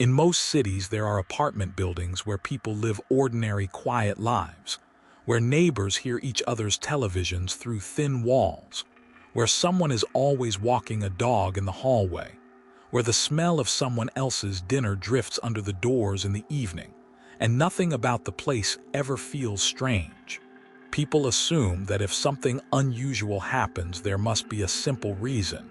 In most cities, there are apartment buildings where people live ordinary, quiet lives, where neighbors hear each other's televisions through thin walls, where someone is always walking a dog in the hallway, where the smell of someone else's dinner drifts under the doors in the evening, and nothing about the place ever feels strange. People assume that if something unusual happens, there must be a simple reason,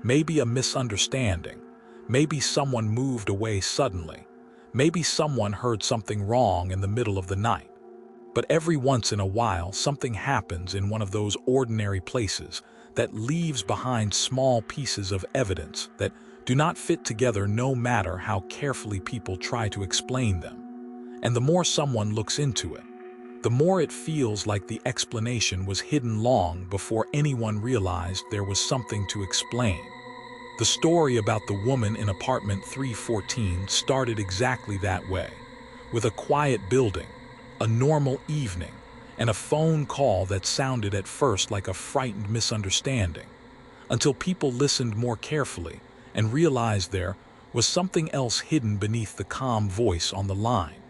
maybe a misunderstanding, maybe someone moved away suddenly, maybe someone heard something wrong in the middle of the night. But every once in a while, something happens in one of those ordinary places that leaves behind small pieces of evidence that do not fit together no matter how carefully people try to explain them. And the more someone looks into it, the more it feels like the explanation was hidden long before anyone realized there was something to explain. The story about the woman in apartment 314 started exactly that way, with a quiet building, a normal evening, and a phone call that sounded at first like a frightened misunderstanding, until people listened more carefully and realized there was something else hidden beneath the calm voice on the line.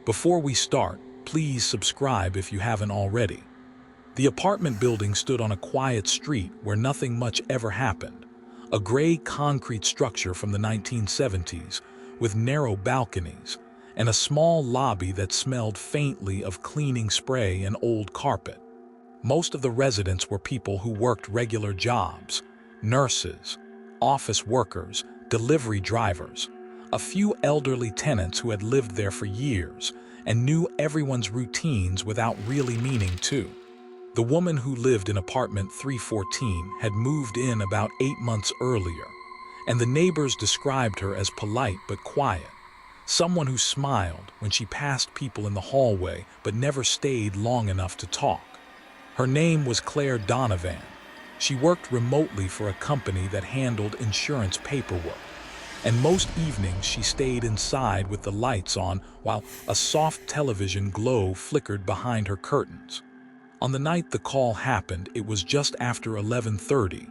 Before we start, please subscribe if you haven't already. The apartment building stood on a quiet street where nothing much ever happened, a gray concrete structure from the 1970s with narrow balconies and a small lobby that smelled faintly of cleaning spray and old carpet. Most of the residents were people who worked regular jobs: nurses, office workers, delivery drivers, a few elderly tenants who had lived there for years and knew everyone's routines without really meaning to. The woman who lived in apartment 314 had moved in about 8 months earlier, and the neighbors described her as polite but quiet, someone who smiled when she passed people in the hallway but never stayed long enough to talk. Her name was Claire Donovan. She worked remotely for a company that handled insurance paperwork, and most evenings she stayed inside with the lights on while a soft television glow flickered behind her curtains. On the night the call happened, it was just after 11:30,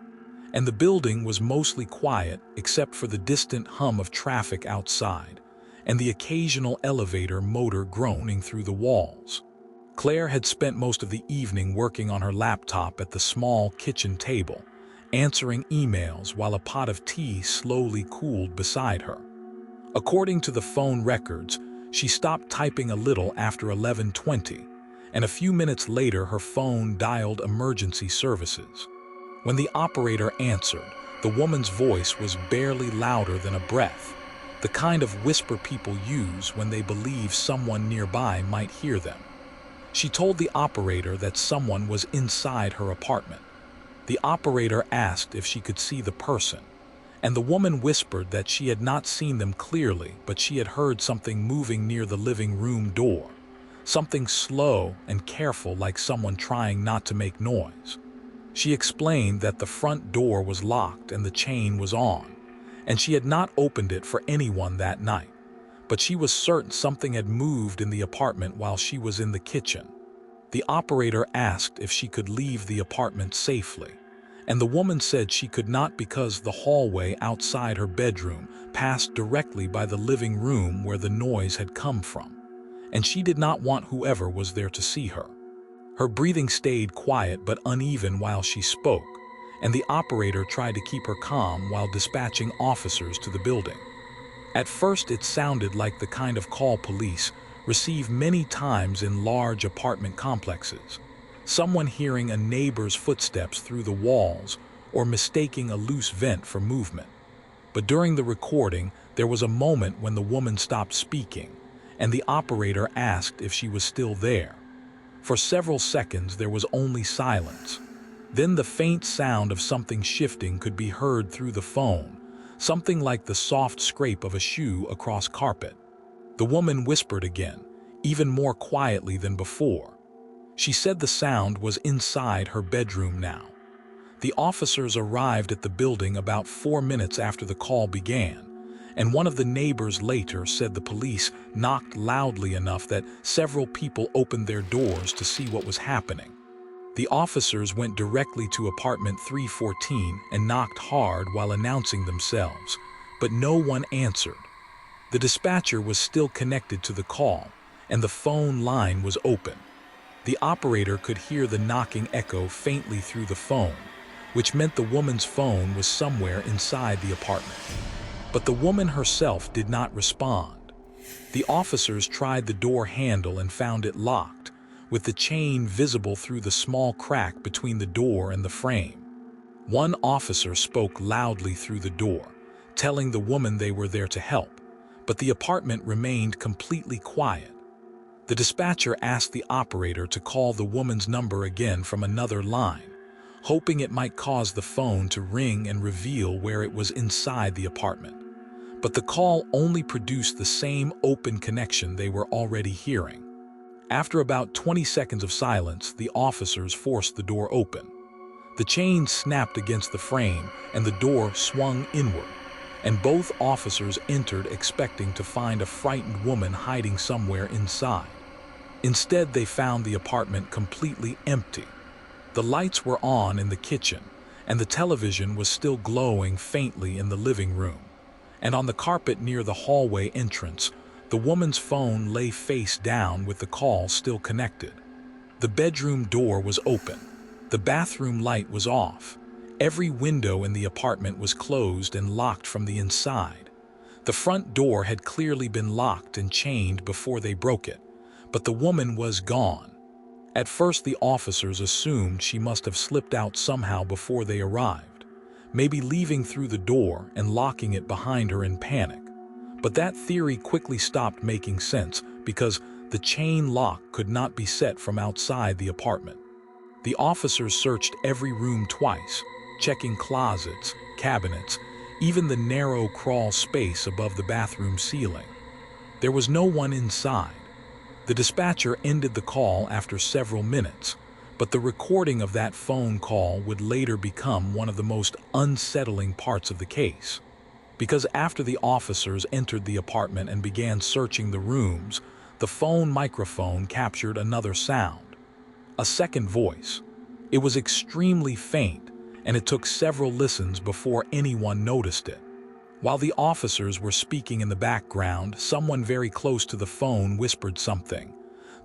and the building was mostly quiet except for the distant hum of traffic outside and the occasional elevator motor groaning through the walls. Claire had spent most of the evening working on her laptop at the small kitchen table, answering emails while a pot of tea slowly cooled beside her. According to the phone records, she stopped typing a little after 11:20, and a few minutes later her phone dialed emergency services. When the operator answered, the woman's voice was barely louder than a breath, the kind of whisper people use when they believe someone nearby might hear them. She told the operator that someone was inside her apartment. The operator asked if she could see the person, and the woman whispered that she had not seen them clearly, but she had heard something moving near the living room door, something slow and careful, like someone trying not to make noise. She explained that the front door was locked and the chain was on, and she had not opened it for anyone that night, but she was certain something had moved in the apartment while she was in the kitchen. The operator asked if she could leave the apartment safely, and the woman said she could not because the hallway outside her bedroom passed directly by the living room where the noise had come from, and she did not want whoever was there to see her. Her breathing stayed quiet but uneven while she spoke, and the operator tried to keep her calm while dispatching officers to the building. At first, it sounded like the kind of call police receive many times in large apartment complexes, someone hearing a neighbor's footsteps through the walls or mistaking a loose vent for movement. But during the recording, there was a moment when the woman stopped speaking, and the operator asked if she was still there. For several seconds, there was only silence. Then the faint sound of something shifting could be heard through the phone, something like the soft scrape of a shoe across carpet. The woman whispered again, even more quietly than before. She said the sound was inside her bedroom now. The officers arrived at the building about 4 minutes after the call began, and one of the neighbors later said the police knocked loudly enough that several people opened their doors to see what was happening. The officers went directly to apartment 314 and knocked hard while announcing themselves, but no one answered. The dispatcher was still connected to the call, and the phone line was open. The operator could hear the knocking echo faintly through the phone, which meant the woman's phone was somewhere inside the apartment. But the woman herself did not respond. The officers tried the door handle and found it locked, with the chain visible through the small crack between the door and the frame. One officer spoke loudly through the door, telling the woman they were there to help, but the apartment remained completely quiet. The dispatcher asked the operator to call the woman's number again from another line, hoping it might cause the phone to ring and reveal where it was inside the apartment. But the call only produced the same open connection they were already hearing. After about 20 seconds of silence, the officers forced the door open. The chain snapped against the frame and the door swung inward, and both officers entered expecting to find a frightened woman hiding somewhere inside. Instead, they found the apartment completely empty. The lights were on in the kitchen, and the television was still glowing faintly in the living room. And on the carpet near the hallway entrance, the woman's phone lay face down with the call still connected. The bedroom door was open. The bathroom light was off. Every window in the apartment was closed and locked from the inside. The front door had clearly been locked and chained before they broke it, but the woman was gone. At first, the officers assumed she must have slipped out somehow before they arrived, maybe leaving through the door and locking it behind her in panic. But that theory quickly stopped making sense because the chain lock could not be set from outside the apartment. The officers searched every room twice, checking closets, cabinets, even the narrow crawl space above the bathroom ceiling. There was no one inside. The dispatcher ended the call after several minutes, but the recording of that phone call would later become one of the most unsettling parts of the case. Because after the officers entered the apartment and began searching the rooms, the phone microphone captured another sound. A second voice. It was extremely faint, and it took several listens before anyone noticed it. While the officers were speaking in the background, someone very close to the phone whispered something.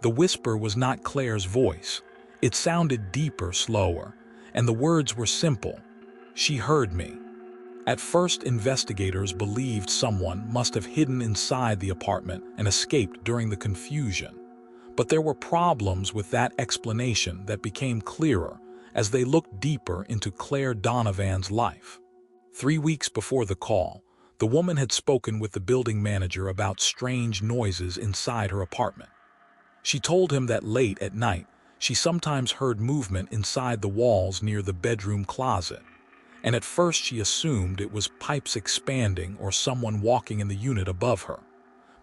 The whisper was not Claire's voice. It sounded deeper, slower, and the words were simple. "She heard me." At first, investigators believed someone must have hidden inside the apartment and escaped during the confusion. But there were problems with that explanation that became clearer as they looked deeper into Claire Donovan's life. 3 weeks before the call, the woman had spoken with the building manager about strange noises inside her apartment. She told him that late at night, she sometimes heard movement inside the walls near the bedroom closet, and at first she assumed it was pipes expanding or someone walking in the unit above her.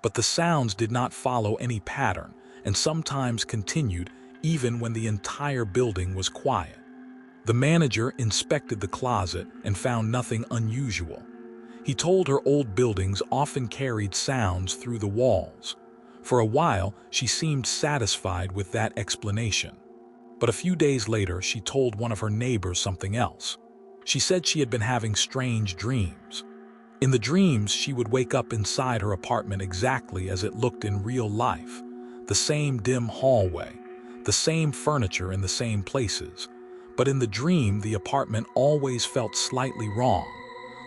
But the sounds did not follow any pattern and sometimes continued even when the entire building was quiet. The manager inspected the closet and found nothing unusual. He told her old buildings often carried sounds through the walls. For a while, she seemed satisfied with that explanation. But a few days later, she told one of her neighbors something else. She said she had been having strange dreams. In the dreams, she would wake up inside her apartment exactly as it looked in real life. The same dim hallway, the same furniture in the same places. But in the dream, the apartment always felt slightly wrong,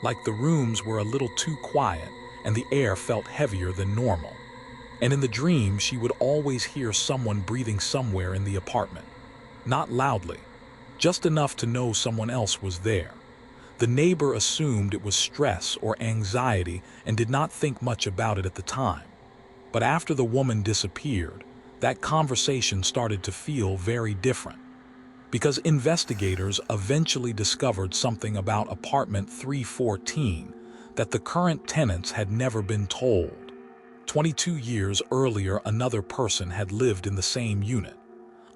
like the rooms were a little too quiet and the air felt heavier than normal. And in the dream, she would always hear someone breathing somewhere in the apartment. Not loudly, just enough to know someone else was there. The neighbor assumed it was stress or anxiety and did not think much about it at the time. But after the woman disappeared, that conversation started to feel very different. Because investigators eventually discovered something about apartment 314 that the current tenants had never been told. 22 years earlier, another person had lived in the same unit,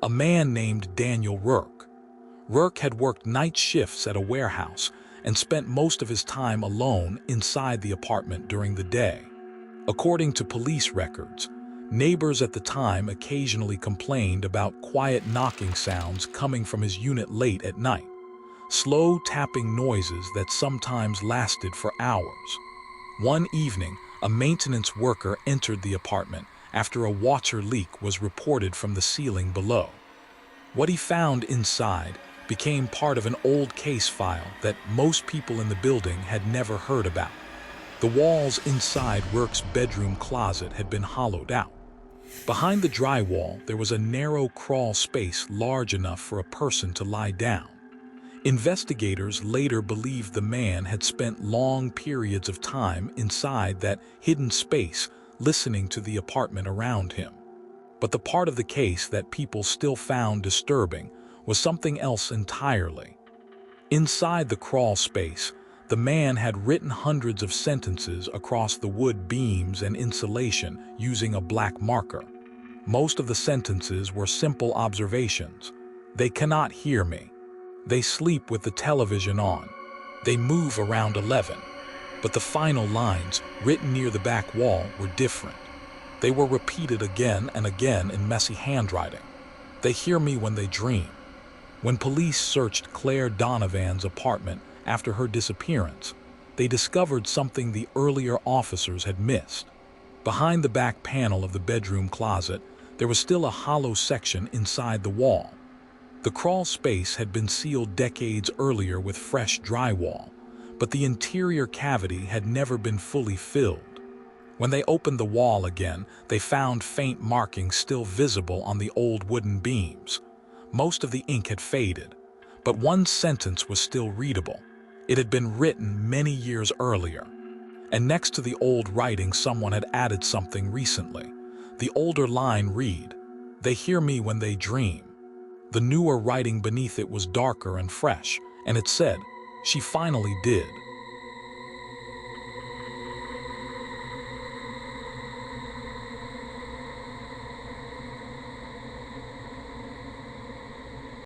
a man named Daniel Rourke. Rourke had worked night shifts at a warehouse and spent most of his time alone inside the apartment during the day. According to police records, neighbors at the time occasionally complained about quiet knocking sounds coming from his unit late at night, slow tapping noises that sometimes lasted for hours. One evening, A maintenance worker entered the apartment after a water leak was reported from the ceiling below. What he found inside became part of an old case file that most people in the building had never heard about. The walls inside Work's bedroom closet had been hollowed out. Behind the drywall, there was a narrow crawl space large enough for a person to lie down. Investigators later believed the man had spent long periods of time inside that hidden space, listening to the apartment around him. But the part of the case that people still found disturbing was something else entirely. Inside the crawl space, the man had written hundreds of sentences across the wood beams and insulation using a black marker. Most of the sentences were simple observations. They cannot hear me. They sleep with the television on. They move around 11. But the final lines, written near the back wall, were different. They were repeated again and again in messy handwriting. They hear me when they dream. When police searched Claire Donovan's apartment after her disappearance, they discovered something the earlier officers had missed. Behind the back panel of the bedroom closet, there was still a hollow section inside the wall. The crawl space had been sealed decades earlier with fresh drywall, but the interior cavity had never been fully filled. When they opened the wall again, they found faint markings still visible on the old wooden beams. Most of the ink had faded, but one sentence was still readable. It had been written many years earlier. And next to the old writing, someone had added something recently. The older line read, "They hear me when they dream." The newer writing beneath it was darker and fresh, and it said, "She finally did."